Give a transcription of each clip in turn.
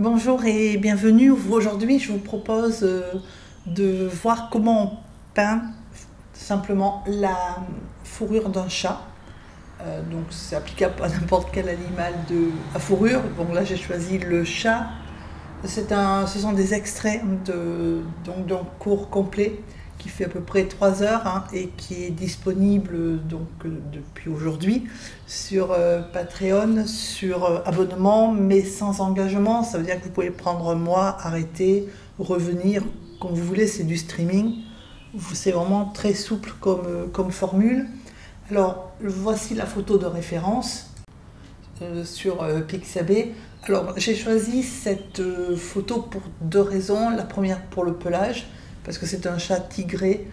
Bonjour et bienvenue. Aujourd'hui, je vous propose de voir comment on peint simplement la fourrure d'un chat. Donc c'est applicable à n'importe quel animal à fourrure. Bon là j'ai choisi le chat. Ce sont des extraits d'un cours complet qui fait à peu près 3 heures et qui est disponible depuis aujourd'hui sur Patreon, sur abonnement, mais sans engagement. Ça veut dire que vous pouvez prendre un mois, arrêter, revenir, comme vous voulez, c'est du streaming. C'est vraiment très souple comme formule. Alors, voici la photo de référence sur Pixabay. Alors, j'ai choisi cette photo pour 2 raisons. La première, pour le pelage, parce que c'est un chat tigré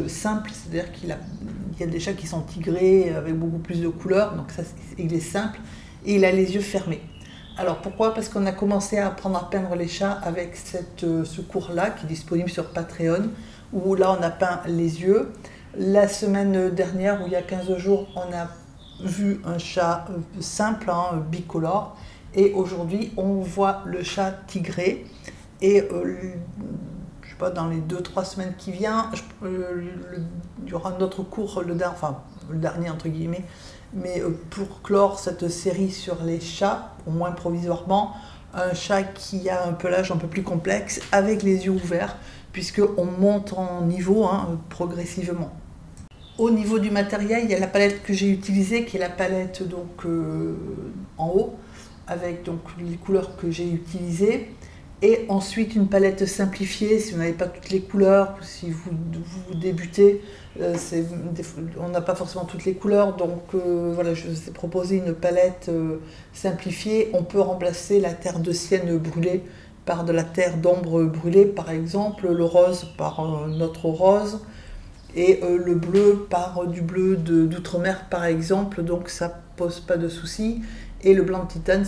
simple, c'est-à-dire qu'il y a des chats qui sont tigrés avec beaucoup plus de couleurs, donc ça, il est simple, et il a les yeux fermés. Alors pourquoi? Parce qu'on a commencé à apprendre à peindre les chats avec ce cours-là, qui est disponible sur Patreon, où là on a peint les yeux. La semaine dernière, ou il y a 15 jours, on a vu un chat simple, bicolore, et aujourd'hui on voit le chat tigré, et dans les 2-3 semaines qui viennent, il y aura notre cours, le dernier entre guillemets, mais pour clore cette série sur les chats, au moins provisoirement, un chat qui a un pelage un peu plus complexe, avec les yeux ouverts, puisqu'on monte en niveau progressivement. Au niveau du matériel, il y a la palette que j'ai utilisée, qui est la palette en haut, avec les couleurs que j'ai utilisées. Et ensuite une palette simplifiée, si vous n'avez pas toutes les couleurs, si vous débutez, on n'a pas forcément toutes les couleurs, donc voilà, je vous ai proposé une palette simplifiée. On peut remplacer la terre de sienne brûlée par de la terre d'ombre brûlée, par exemple, le rose par un autre rose, et le bleu par du bleu d'outre-mer, par exemple, donc ça pose pas de soucis. Et le blanc de titane,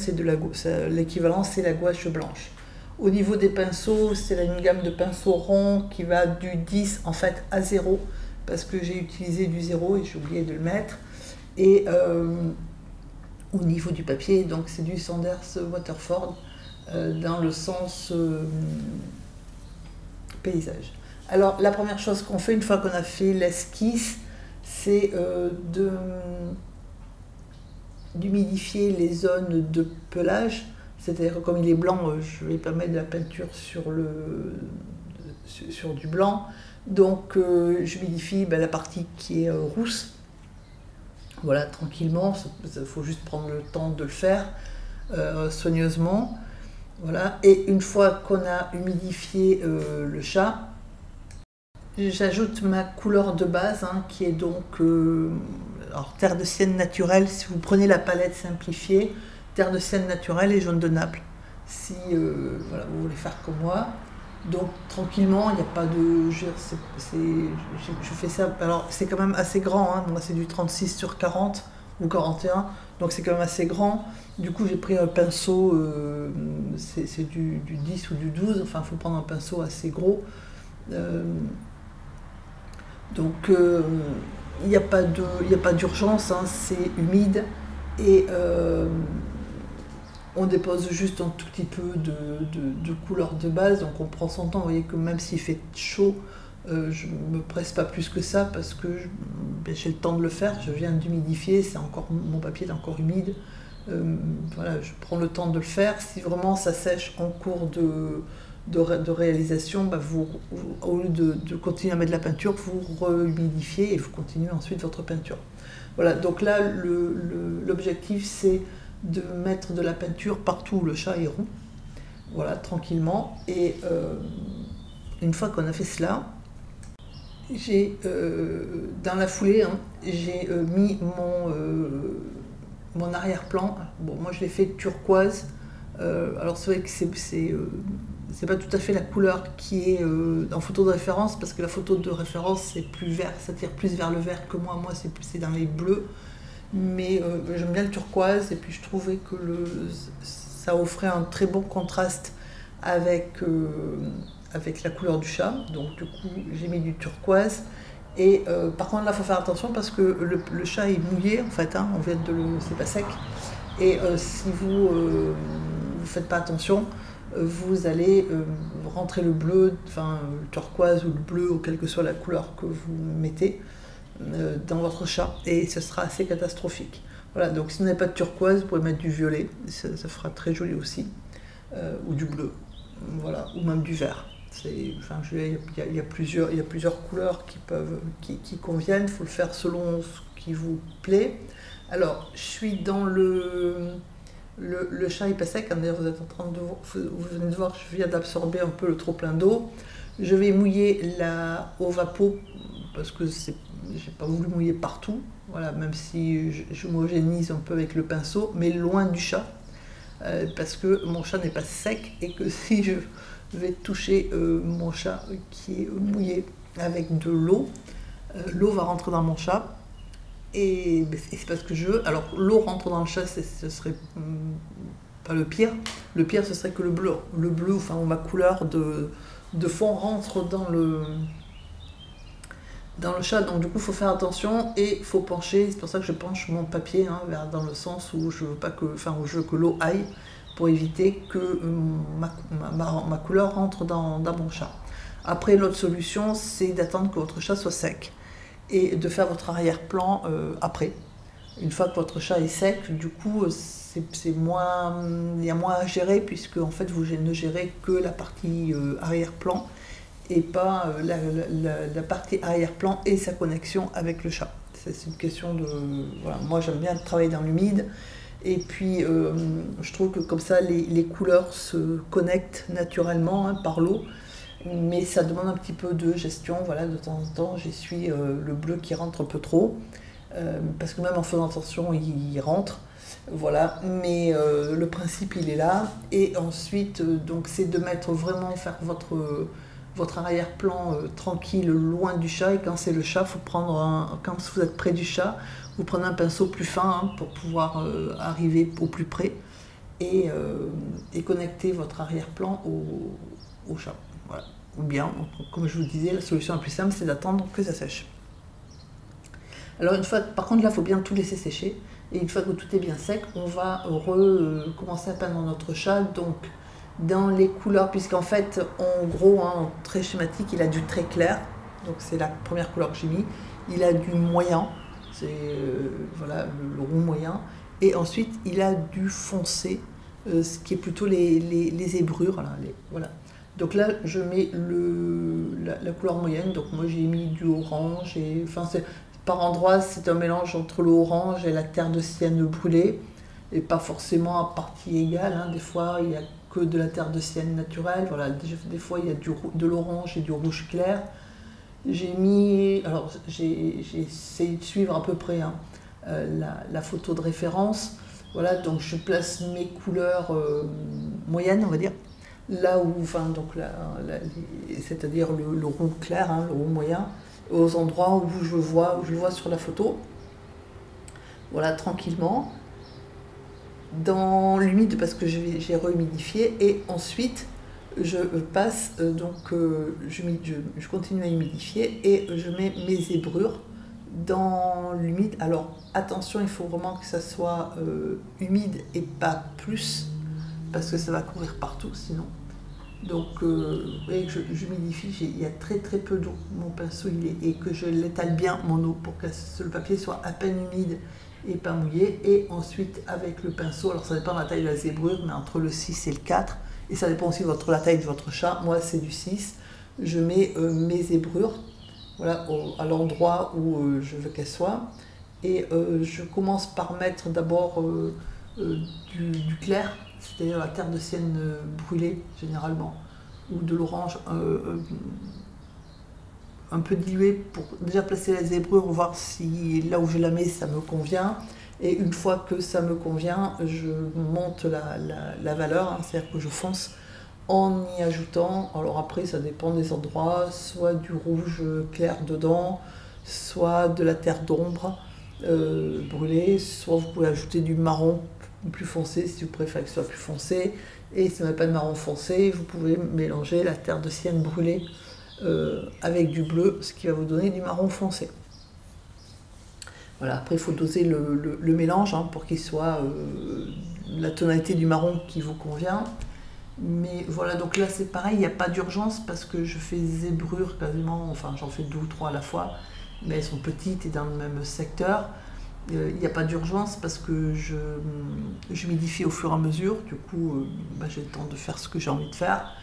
l'équivalent, c'est la gouache blanche. Au niveau des pinceaux, c'est une gamme de pinceaux ronds qui va du 10 en fait à 0, parce que j'ai utilisé du 0 et j'ai oublié de le mettre. Et au niveau du papier, donc c'est du Saunders Waterford dans le sens paysage. Alors la première chose qu'on fait une fois qu'on a fait l'esquisse, c'est d'humidifier les zones de pelage. C'est-à-dire, comme il est blanc, je vais pas mettre de la peinture sur du blanc. Donc, j'humidifie la partie qui est rousse. Voilà, tranquillement. Il faut juste prendre le temps de le faire soigneusement. Voilà. Et une fois qu'on a humidifié le chat, j'ajoute ma couleur de base, qui est donc alors, terre de sienne naturelle. Si vous prenez la palette simplifiée, terre de sienne naturelle et jaune de Naples, si voilà, vous voulez faire comme moi. Donc tranquillement, il n'y a pas de... Je fais ça, alors c'est quand même assez grand, moi c'est du 36/40 ou 41, donc c'est quand même assez grand. Du coup j'ai pris un pinceau, c'est du 10 ou du 12, enfin il faut prendre un pinceau assez gros. Donc il n'y a pas d'urgence, c'est humide, et on dépose juste un tout petit peu de couleur de base, donc on prend son temps. Vous voyez que même s'il fait chaud, je ne me presse pas plus que ça, parce que j'ai le temps de le faire. Je viens d'humidifier, mon papier est encore humide. Voilà, je prends le temps de le faire. Si vraiment ça sèche en cours de réalisation, au lieu de continuer à mettre de la peinture, vous rehumidifiez et vous continuez ensuite votre peinture. Voilà, donc là l'objectif c'est de mettre de la peinture partout où le chat est roux, voilà, tranquillement. Et une fois qu'on a fait cela, j'ai dans la foulée, j'ai mis mon arrière-plan. Bon, moi je l'ai fait turquoise. Alors c'est vrai que c'est pas tout à fait la couleur qui est en photo de référence, parce que la photo de référence c'est plus vert, ça tire plus vers le vert que moi c'est dans les bleus. Mais j'aime bien le turquoise, et puis je trouvais que ça offrait un très bon contraste avec la couleur du chat. Donc du coup j'ai mis du turquoise. Et par contre là il faut faire attention, parce que le chat est mouillé en fait, c'est pas sec. Et si vous ne faites pas attention, vous allez rentrer le bleu, enfin le turquoise ou le bleu, ou quelle que soit la couleur que vous mettez dans votre chat, et ce sera assez catastrophique. Voilà, donc si vous n'avez pas de turquoise, vous pouvez mettre du violet, ça fera très joli aussi, ou du bleu, voilà, ou même du vert. Enfin, il y a plusieurs couleurs qui conviennent, il faut le faire selon ce qui vous plaît. Alors, je suis dans le chat hyper sec, d'ailleurs vous êtes en train de voir, vous venez de voir, je viens d'absorber un peu le trop plein d'eau. Je vais mouiller la Ovapo parce que j'ai pas voulu mouiller partout, voilà, même si je m'homogénise un peu avec le pinceau, mais loin du chat, parce que mon chat n'est pas sec et que si je vais toucher mon chat qui est mouillé avec de l'eau, l'eau va rentrer dans mon chat. Et c'est pas ce que je veux. Alors l'eau rentre dans le chat, ce serait pas le pire. Le pire, ce serait que le bleu, enfin ma couleur de fond rentre dans le chat. Donc du coup, il faut faire attention et il faut pencher. C'est pour ça que je penche mon papier dans le sens où je veux pas que, où je veux que l'eau aille pour éviter que ma couleur rentre dans mon chat. Après, l'autre solution, c'est d'attendre que votre chat soit sec et de faire votre arrière-plan après. Une fois que votre chat est sec, du coup, il y a moins à gérer puisque en fait vous ne gérez que la partie arrière-plan et pas la partie arrière-plan et sa connexion avec le chat. C'est une question de... Voilà, moi j'aime bien travailler dans l'humide et puis je trouve que comme ça les couleurs se connectent naturellement par l'eau. Mais ça demande un petit peu de gestion, voilà, de temps en temps j'essuie le bleu qui rentre un peu trop, parce que même en faisant attention il rentre, voilà, mais le principe il est là, et ensuite donc c'est de mettre vraiment, faire votre arrière-plan tranquille, loin du chat, et quand c'est le chat, faut prendre quand vous êtes près du chat, vous prenez un pinceau plus fin pour pouvoir arriver au plus près, et connecter votre arrière-plan au chat. Voilà. Ou bien, comme je vous disais, la solution la plus simple, c'est d'attendre que ça sèche. Alors une fois, par contre là, il faut bien tout laisser sécher. Et une fois que tout est bien sec, on va recommencer à peindre notre chat. Donc dans les couleurs, puisqu'en fait, en gros, très schématique, il a du très clair. Donc c'est la première couleur que j'ai mis. Il a du moyen, c'est voilà, le roux moyen. Et ensuite, il a du foncé, ce qui est plutôt les zébrures. Voilà. Donc là, je mets la couleur moyenne. Donc moi, j'ai mis du orange. Par endroits, c'est un mélange entre le orange et la terre de sienne brûlée. Et pas forcément à partie égale. Des fois, il n'y a que de la terre de sienne naturelle. Voilà. Des fois, il y a de l'orange et du rouge clair. J'ai essayé de suivre à peu près la photo de référence. Voilà, donc je place mes couleurs moyennes, on va dire. Là où, c'est-à-dire le roux clair, le roux moyen, aux endroits où je le vois sur la photo. Voilà, tranquillement. Dans l'humide, parce que j'ai rehumidifié, et ensuite je passe, je continue à humidifier et je mets mes zébrures dans l'humide. Alors attention, il faut vraiment que ça soit humide et pas plus, parce que ça va courir partout sinon. Donc vous voyez que j'humidifie, il y a très peu d'eau, mon pinceau et que je l'étale bien mon eau pour que le papier soit à peine humide et pas mouillé. Et ensuite avec le pinceau, alors ça dépend de la taille de la zébrure, mais entre le 6 et le 4, et ça dépend aussi de la taille de votre chat, moi c'est du 6, je mets mes zébrures, voilà, à l'endroit où je veux qu'elles soient, et je commence par mettre d'abord du clair, c'est-à-dire la terre de sienne brûlée généralement, ou de l'orange un peu dilué pour déjà placer la zébrure, voir si là où je la mets ça me convient. Et une fois que ça me convient, je monte la valeur, c'est-à-dire que je fonce en y ajoutant, alors après ça dépend des endroits, soit du rouge clair dedans, soit de la terre d'ombre brûlée, soit vous pouvez ajouter du marron plus foncé si vous préférez que ce soit plus foncé, et si vous n'avez pas de marron foncé, vous pouvez mélanger la terre de sienne brûlée avec du bleu, ce qui va vous donner du marron foncé. Voilà, après il faut doser le mélange pour qu'il soit la tonalité du marron qui vous convient. Mais voilà, donc là c'est pareil, il n'y a pas d'urgence parce que je fais zébrure quasiment, enfin j'en fais 2 ou 3 à la fois, mais elles sont petites et dans le même secteur. Il n'y a pas d'urgence parce que je m'édifie au fur et à mesure, du coup j'ai le temps de faire ce que j'ai envie de faire.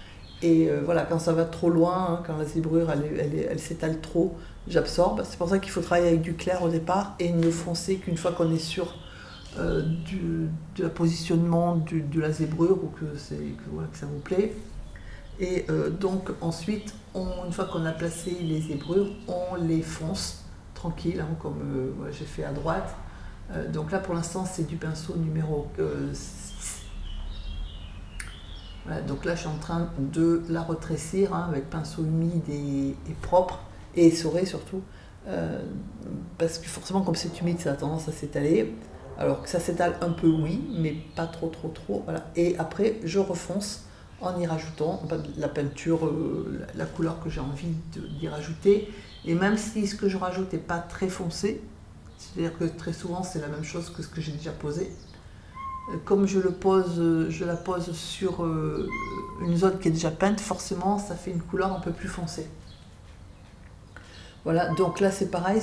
Et voilà, quand ça va trop loin, hein, quand la zébrure elle s'étale trop, j'absorbe. C'est pour ça qu'il faut travailler avec du clair au départ et ne foncer qu'une fois qu'on est sûr de la positionnement de la zébrure ou voilà, que ça vous plaît. Et donc ensuite, une fois qu'on a placé les zébrures, on les fonce tranquille, hein, comme ouais, j'ai fait à droite. Donc là pour l'instant c'est du pinceau numéro 6. Voilà, donc là je suis en train de la retrécir hein, avec pinceau humide et propre et essoré surtout. Parce que forcément comme c'est humide ça a tendance à s'étaler. Alors que ça s'étale un peu oui, mais pas trop. Voilà. Et après je refonce en y rajoutant la peinture, la couleur que j'ai envie d'y rajouter. Et même si ce que je rajoute n'est pas très foncé, c'est-à-dire que très souvent c'est la même chose que ce que j'ai déjà posé, comme je la pose sur une zone qui est déjà peinte, forcément ça fait une couleur un peu plus foncée. Voilà, donc là c'est pareil,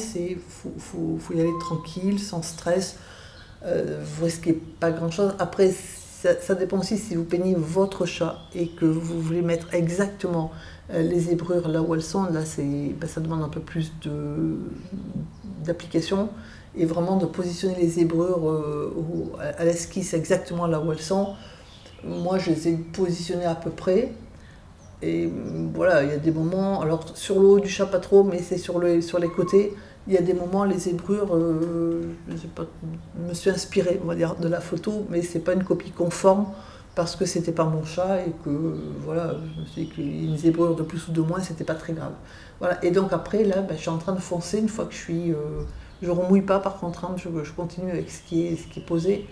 faut y aller tranquille, sans stress. Vous risquez pas grand chose. Après, ça dépend aussi si vous peignez votre chat et que vous voulez mettre exactement les zébrures là où elles sont. Là, ça demande un peu plus d'application et vraiment de positionner les zébrures à l'esquisse exactement là où elles sont. Moi, je les ai positionnées à peu près. Et voilà, il y a des moments, alors sur le haut du chat pas trop, mais c'est sur les côtés. Il y a des moments, les zébrures, je me suis inspirée, on va dire, de la photo, mais c'est pas une copie conforme parce que c'était pas mon chat et que voilà, je me suis dit qu'une zébrure de plus ou de moins, c'était pas très grave. Voilà, et donc après, là, je suis en train de foncer une fois que je remouille pas par contre, hein, je continue avec ce qui est posé.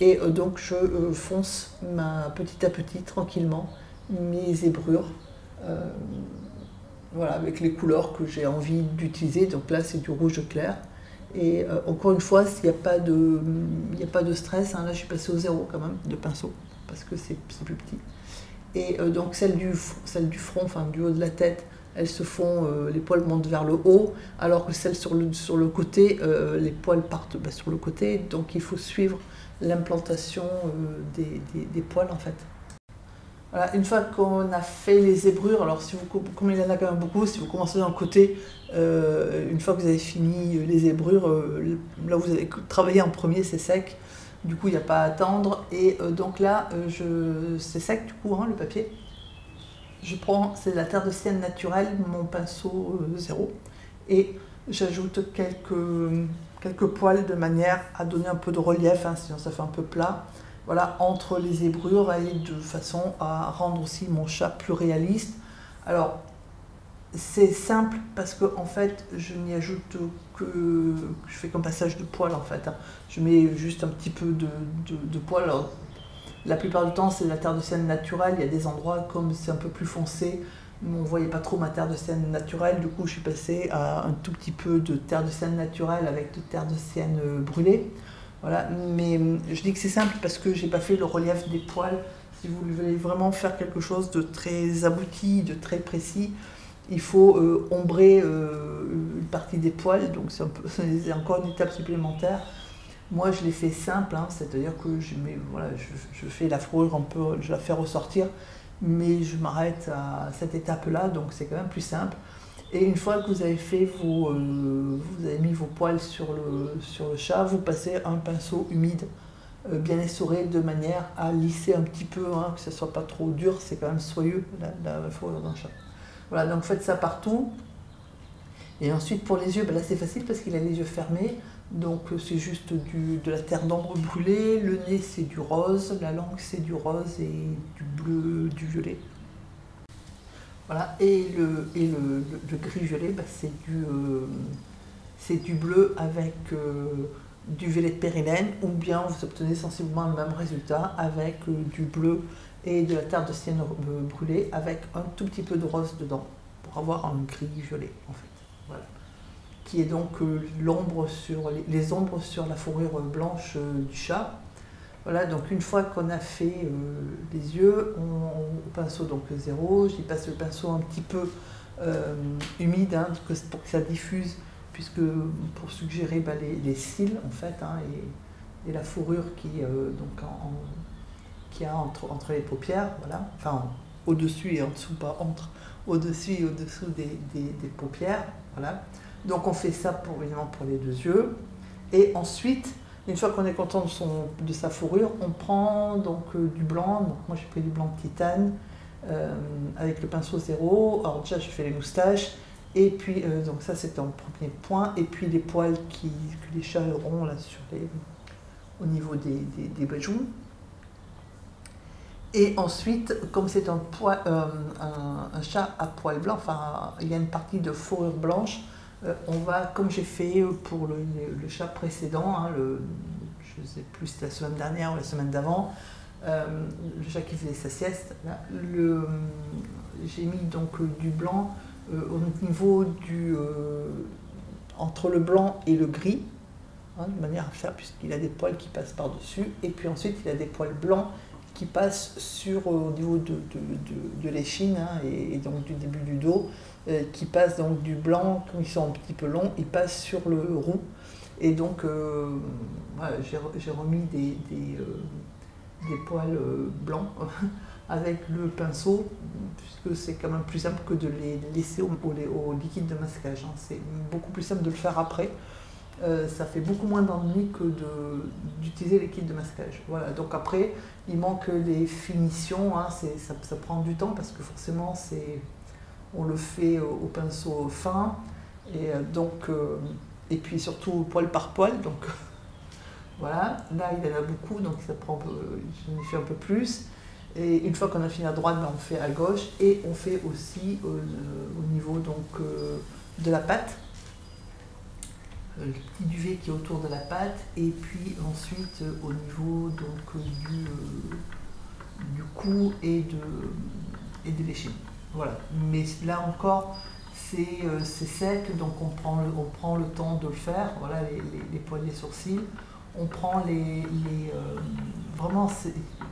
Et donc je fonce petit à petit, tranquillement, mes zébrures. Voilà, avec les couleurs que j'ai envie d'utiliser. Donc là, c'est du rouge clair. Et encore une fois, il n'y a pas de stress. Hein. Là, je suis passée au 0 quand même de pinceau parce que c'est plus petit. Et donc celle du front, enfin du haut de la tête, elles se font, les poils montent vers le haut, alors que celles sur le côté, les poils partent sur le côté. Donc il faut suivre l'implantation des poils en fait. Voilà, une fois qu'on a fait les zébrures, alors comme il y en a quand même beaucoup, si vous commencez d'un côté, une fois que vous avez fini les zébrures, là où vous avez travaillé en premier, c'est sec, du coup il n'y a pas à attendre. Et donc là, c'est sec du coup, hein, le papier. Je prends, c'est de la terre de sienne naturelle, mon pinceau 0, et j'ajoute quelques poils de manière à donner un peu de relief, hein, sinon ça fait un peu plat. Voilà, entre les zébrures et de façon à rendre aussi mon chat plus réaliste. Alors, c'est simple parce que en fait, je n'y ajoute que je fais comme passage de poils en fait. Hein. Je mets juste un petit peu de poils. Alors, la plupart du temps, c'est de la terre de sienne naturelle. Il y a des endroits comme c'est un peu plus foncé, on ne voyait pas trop ma terre de sienne naturelle. Du coup, je suis passée à un tout petit peu de terre de sienne naturelle avec de terre de sienne brûlée. Voilà, mais je dis que c'est simple parce que j'ai pas fait le relief des poils. Si vous voulez vraiment faire quelque chose de très abouti, de très précis, il faut ombrer une partie des poils, donc c'est encore une étape supplémentaire. Moi je l'ai fait simple, hein, c'est-à-dire que je fais la fourrure un peu, je la fais ressortir, mais je m'arrête à cette étape-là, donc c'est quand même plus simple. Et une fois que vous avez fait vous avez mis vos poils sur le chat, vous passez un pinceau humide bien essoré de manière à lisser un petit peu, hein, que ce ne soit pas trop dur, c'est quand même soyeux la fourrure d'un chat. Voilà, donc faites ça partout. Et ensuite pour les yeux, là c'est facile parce qu'il a les yeux fermés, donc c'est juste de la terre d'ombre brûlée, le nez c'est du rose, la langue c'est du rose et du bleu, du violet. Voilà, et le gris-violet, c'est du bleu avec du violet de périlène, ou bien vous obtenez sensiblement le même résultat avec du bleu et de la terre de sienne brûlée avec un tout petit peu de rose dedans, pour avoir un gris-violet en fait. Voilà. Qui est donc les ombres sur la fourrure blanche du chat. Voilà, donc une fois qu'on a fait les yeux, au pinceau donc 0, j'y passe le pinceau un petit peu humide hein, pour que ça diffuse, puisque pour suggérer les cils en fait, hein, et la fourrure qui a entre les paupières, voilà, enfin au-dessus et en dessous, pas entre, au-dessus et au-dessous des paupières, voilà. Donc on fait ça évidemment pour les deux yeux, et ensuite, une fois qu'on est content de sa fourrure, on prend donc du blanc. Donc moi j'ai pris du blanc de titane avec le pinceau 0. Alors déjà je fais les moustaches et puis donc ça c'est un premier point. Et puis les poils que les chats auront là au niveau des bajous. Et ensuite, comme c'est un chat à poils blancs, enfin il y a une partie de fourrure blanche. On va, comme j'ai fait pour le chat précédent, hein, je ne sais plus si c'était la semaine dernière ou la semaine d'avant, le chat qui faisait sa sieste, j'ai mis donc du blanc au niveau entre le blanc et le gris, hein, de manière à faire, puisqu'il a des poils qui passent par-dessus, et puis ensuite il a des poils blancs qui passent au niveau de l'échine hein, et donc du début du dos, qui passent donc du blanc, comme ils sont un petit peu longs, ils passent sur le roux. Et donc voilà, j'ai remis des poils blancs avec le pinceau, puisque c'est quand même plus simple que de les laisser au liquide de masquage. Hein. C'est beaucoup plus simple de le faire après. Ça fait beaucoup moins d'ennui que d'utiliser les kits de masquage. Voilà, donc après, il manque les finitions, hein, ça prend du temps parce que forcément, on le fait au pinceau fin, et et puis surtout poil par poil, donc voilà, là il y en a beaucoup, donc ça prend, j'en ai fait un peu plus. Et une fois qu'on a fini à droite, on fait à gauche, et on fait aussi au niveau donc, de la pâte. Le petit duvet qui est autour de la pâte, et puis ensuite au niveau donc, du cou et de l'échine. Voilà. Mais là encore, c'est sec, donc on prend le temps de le faire. Voilà les poignets sourcils. On prend vraiment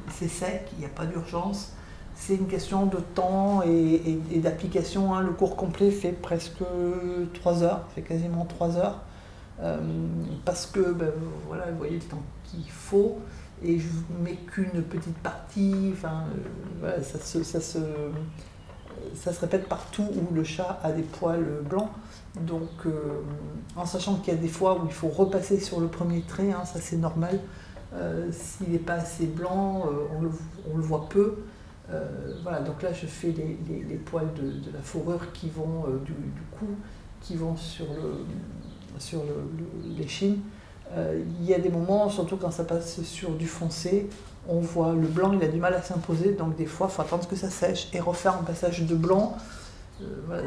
c'est sec, il n'y a pas d'urgence. C'est une question de temps et d'application. Hein. Le cours complet fait presque 3 heures, fait quasiment 3 heures. Parce que voilà, vous voyez le temps qu'il faut, et je mets qu'une petite partie, enfin voilà, ça se répète partout où le chat a des poils blancs, donc en sachant qu'il y a des fois où il faut repasser sur le premier trait, hein, ça c'est normal, s'il n'est pas assez blanc, on le voit peu. Voilà, donc là je fais les poils de la fourrure qui vont du cou, qui vont sur l'échine. Il y a des moments, surtout quand ça passe sur du foncé, on voit le blanc, il a du mal à s'imposer, donc des fois il faut attendre que ça sèche et refaire un passage de blanc. Voilà,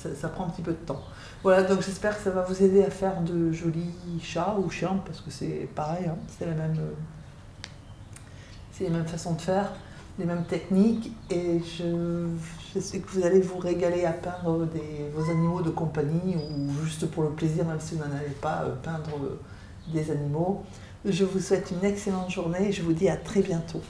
ça prend un petit peu de temps. Voilà, donc j'espère que ça va vous aider à faire de jolis chats ou chiens, parce que c'est pareil, hein, c'est les mêmes façons de faire, les mêmes techniques, et je sais que vous allez vous régaler à peindre vos animaux de compagnie, ou juste pour le plaisir, même si vous n'en avez pas, peindre des animaux. Je vous souhaite une excellente journée et je vous dis à très bientôt.